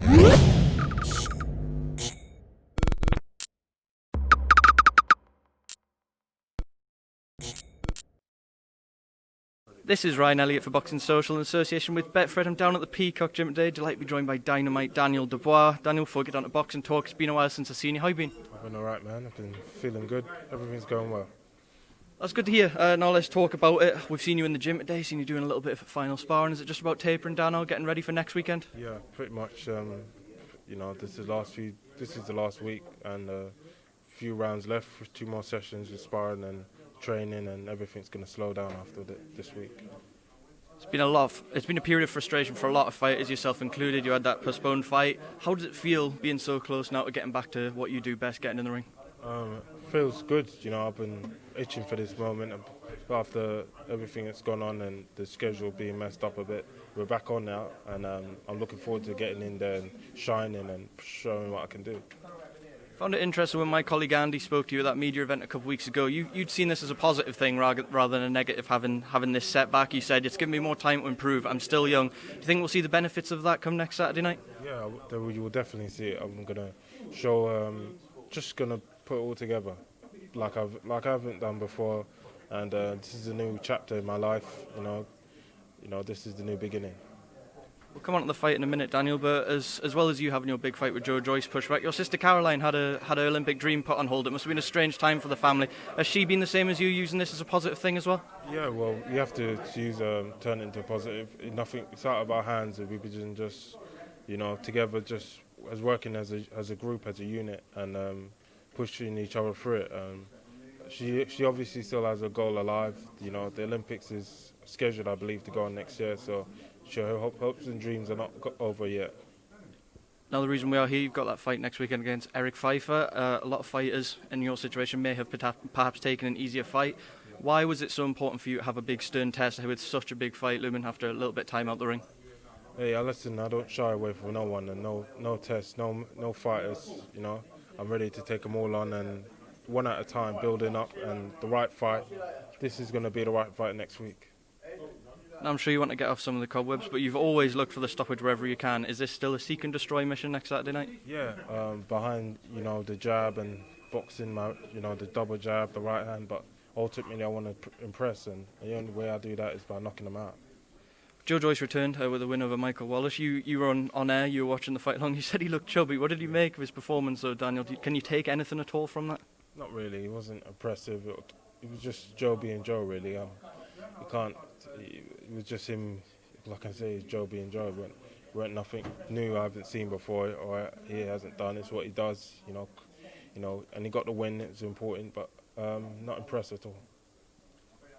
This is Ryan Elliott for Boxing Social in association with Betfred. I'm down at the Peacock Gym today. Delighted to be joined by Dynamite Daniel Dubois. Daniel, before we get on to boxing talk, it's been a while since I've seen you. How you been? I've been alright, man. I've been feeling good. Everything's going well. That's good to hear. Now let's talk about it. We've seen you in the gym today, seen you doing a little bit of final sparring. Is it just about tapering down now, getting ready for next weekend? Yeah, pretty much. This is the last week, and a few rounds left. 2 more sessions with sparring and training, and everything's going to slow down after this week. It's been a period of frustration for a lot of fighters, yourself included. You had that postponed fight. How does it feel being so close now to getting back to what you do best, getting in the ring? Feels good. I've been itching for this moment. After everything that's gone on and the schedule being messed up a bit, we're back on now, and I'm looking forward to getting in there and shining and showing what I can do. Found it interesting when my colleague Andy spoke to you at that media event a couple of weeks ago. You'd seen this as a positive thing rather than a negative, having this setback. You said, it's given me more time to improve. I'm still young. Do you think we'll see the benefits of that come next Saturday night? Yeah, you will definitely see it. I'm going to show, just going to put it all together like I haven't done before. And this is a new chapter in my life. This is the new beginning. We'll come on to the fight in a minute, Daniel, but as well as you having your big fight with Joyce pushback, your sister Caroline had her Olympic dream put on hold. It must have been a strange time for the family. Has she been the same as you, using this as a positive thing as well? Yeah, well, you have to turn it into a positive. It's out of our hands. If we can just, together, just as working as a group, as a unit, and pushing each other through it. She obviously still has a goal alive. The Olympics is scheduled, I believe, to go on next year, so her hopes and dreams are not over yet. Now, the reason we are here, you've got that fight next weekend against Eric Pfeifer. A lot of fighters in your situation may have perhaps taken an easier fight. Why was it so important for you to have a big stern test with such a big fight looming after a little bit of time out the ring? Hey, listen, I don't shy away from no one, and no tests, no fighters. I'm ready to take them all on, and one at a time, building up, and the right fight. This is going to be the right fight next week. Now, I'm sure you want to get off some of the cobwebs, but you've always looked for the stoppage wherever you can. Is this still a seek and destroy mission next Saturday night? Yeah, behind the jab and boxing, the double jab, the right hand, but ultimately I want to impress, and the only way I do that is by knocking them out. Joyce returned with a win over Michael Wallace. You were on air, you were watching the fight along. You said he looked chubby. What did you make of his performance, though, Daniel? Can you take anything at all from that? Not really. He wasn't impressive. It was just Joe being Joe, really. You can't. It was just him. Like I say, Joe being Joe. It weren't nothing new I haven't seen before, or he hasn't done. It's what he does, And he got the win. It's important, but not impressed at all.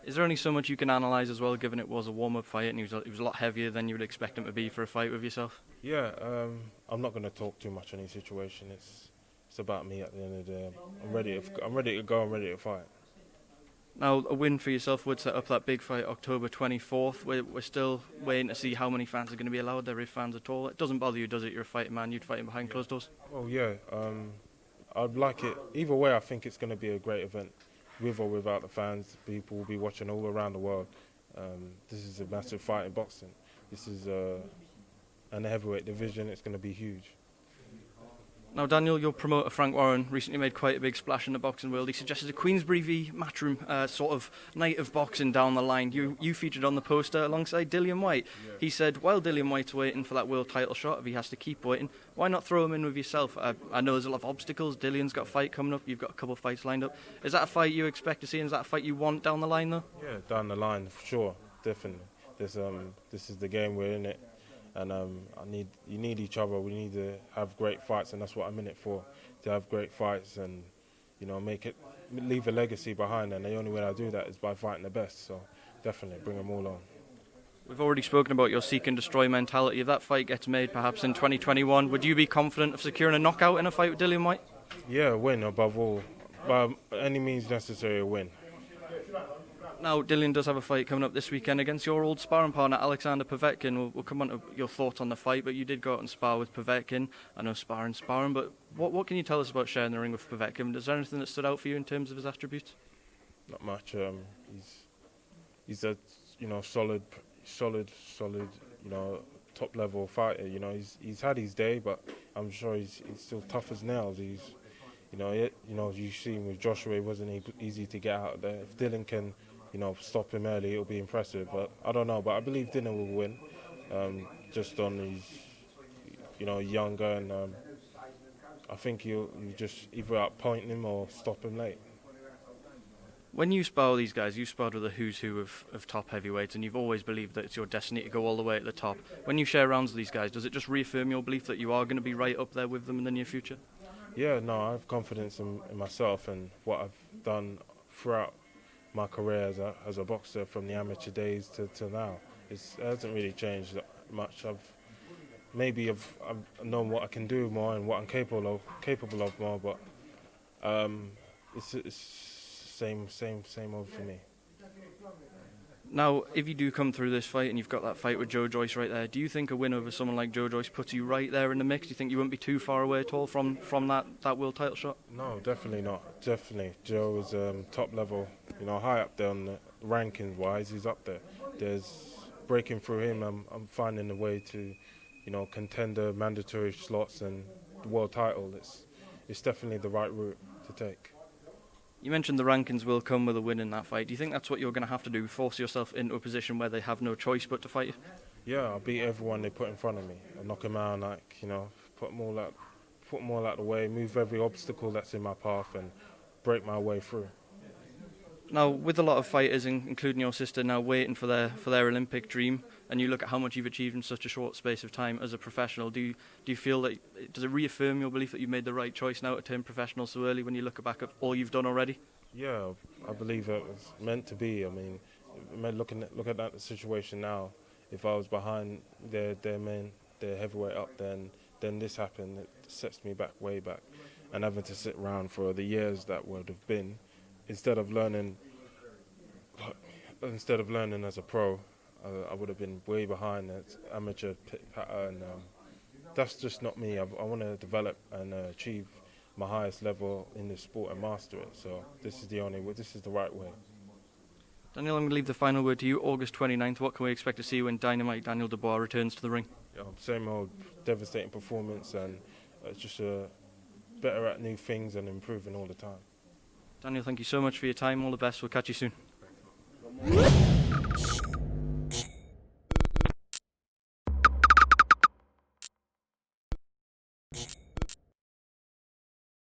Is there only so much you can analyse as well, given it was a warm-up fight and he was a lot heavier than you would expect him to be for a fight with yourself? Yeah, I'm not going to talk too much on his situation. It's about me at the end of the day. I'm ready to go. I'm ready to fight. Now, a win for yourself would set up that big fight October 24th. We're still waiting to see how many fans are going to be allowed there, if fans at all. It doesn't bother you, does it? You're a fighting man. You'd fight him behind closed doors. Oh yeah, I'd like it. Either way, I think it's going to be a great event. With or without the fans, people will be watching all around the world. This is a massive fight in boxing. This is an heavyweight division. It's going to be huge. Now, Daniel, your promoter Frank Warren recently made quite a big splash in the boxing world. He suggested a Queensbury v Matchroom sort of night of boxing down the line. You featured on the poster alongside Dillian Whyte. Yeah. He said, while Dillian Whyte's waiting for that world title shot, if he has to keep waiting, why not throw him in with yourself? I know there's a lot of obstacles. Dillian's got a fight coming up. You've got a couple of fights lined up. Is that a fight you expect to see? And is that a fight you want down the line, though? Yeah, down the line, for sure, definitely. This is the game, we're in it. And you need each other. We need to have great fights, and that's what I'm in it for, to have great fights and, leave a legacy behind. And the only way I do that is by fighting the best. So definitely bring them all on. We've already spoken about your seek and destroy mentality. If that fight gets made perhaps in 2021, would you be confident of securing a knockout in a fight with Dillian Whyte? Yeah, a win above all. By any means necessary, a win. Now, Dillian does have a fight coming up this weekend against your old sparring partner, Alexander Povetkin. We'll come on to your thoughts on the fight, but you did go out and spar with Povetkin. I know sparring, but what can you tell us about sharing the ring with Povetkin? Is there anything that stood out for you in terms of his attributes? Not much. He's a solid, top level fighter. You know, he's had his day, but I'm sure he's still tough as nails. You see him with Joshua, it wasn't easy to get out there. If Dillian can, stop him early, it'll be impressive. But I don't know. But I believe Dillian will win, just on his, younger, and I think you just either outpoint him or stop him late. When you spar these guys, you sparred with a who's who of top heavyweights, and you've always believed that it's your destiny to go all the way at the top. When you share rounds with these guys, does it just reaffirm your belief that you are going to be right up there with them in the near future? Yeah, no, I have confidence in myself and what I've done throughout my career as a boxer, from the amateur days to now. It hasn't really changed that much. I've known what I can do more and what I'm capable of more, but it's same old for me. Now, if you do come through this fight and you've got that fight with Joyce right there, do you think a win over someone like Joyce puts you right there in the mix? Do you think you wouldn't be too far away at all from that world title shot? No, definitely not. Definitely. Joe is top level, high up there on the rankings wise. He's up there. There's breaking through him. I'm finding a way to, contender, mandatory slots and the world title. It's definitely the right route to take. You mentioned the rankings will come with a win in that fight. Do you think that's what you're going to have to do, force yourself into a position where they have no choice but to fight you? Yeah, I'll beat everyone they put in front of me. I'll knock them out, put them all out the way, move every obstacle that's in my path and break my way through. Now, with a lot of fighters, including your sister, now waiting for their Olympic dream, and you look at how much you've achieved in such a short space of time as a professional, do you feel that, does it reaffirm your belief that you made the right choice now to turn professional so early when you look back at all you've done already? Yeah, I believe it was meant to be. I mean, look at that situation now. If I was behind their heavyweight up, then this happened. It sets me way back, and having to sit around for the years that would have been, instead of learning as a pro, I would have been way behind as amateur patter, and that's just not me. I want to develop and achieve my highest level in this sport and master it. So this is the only way. This is the right way. Daniel, I'm going to leave the final word to you. August 29th, what can we expect to see when Dynamite Daniel Dubois returns to the ring? Same old devastating performance, and just better at new things and improving all the time. Daniel, thank you so much for your time. All the best. We'll catch you soon.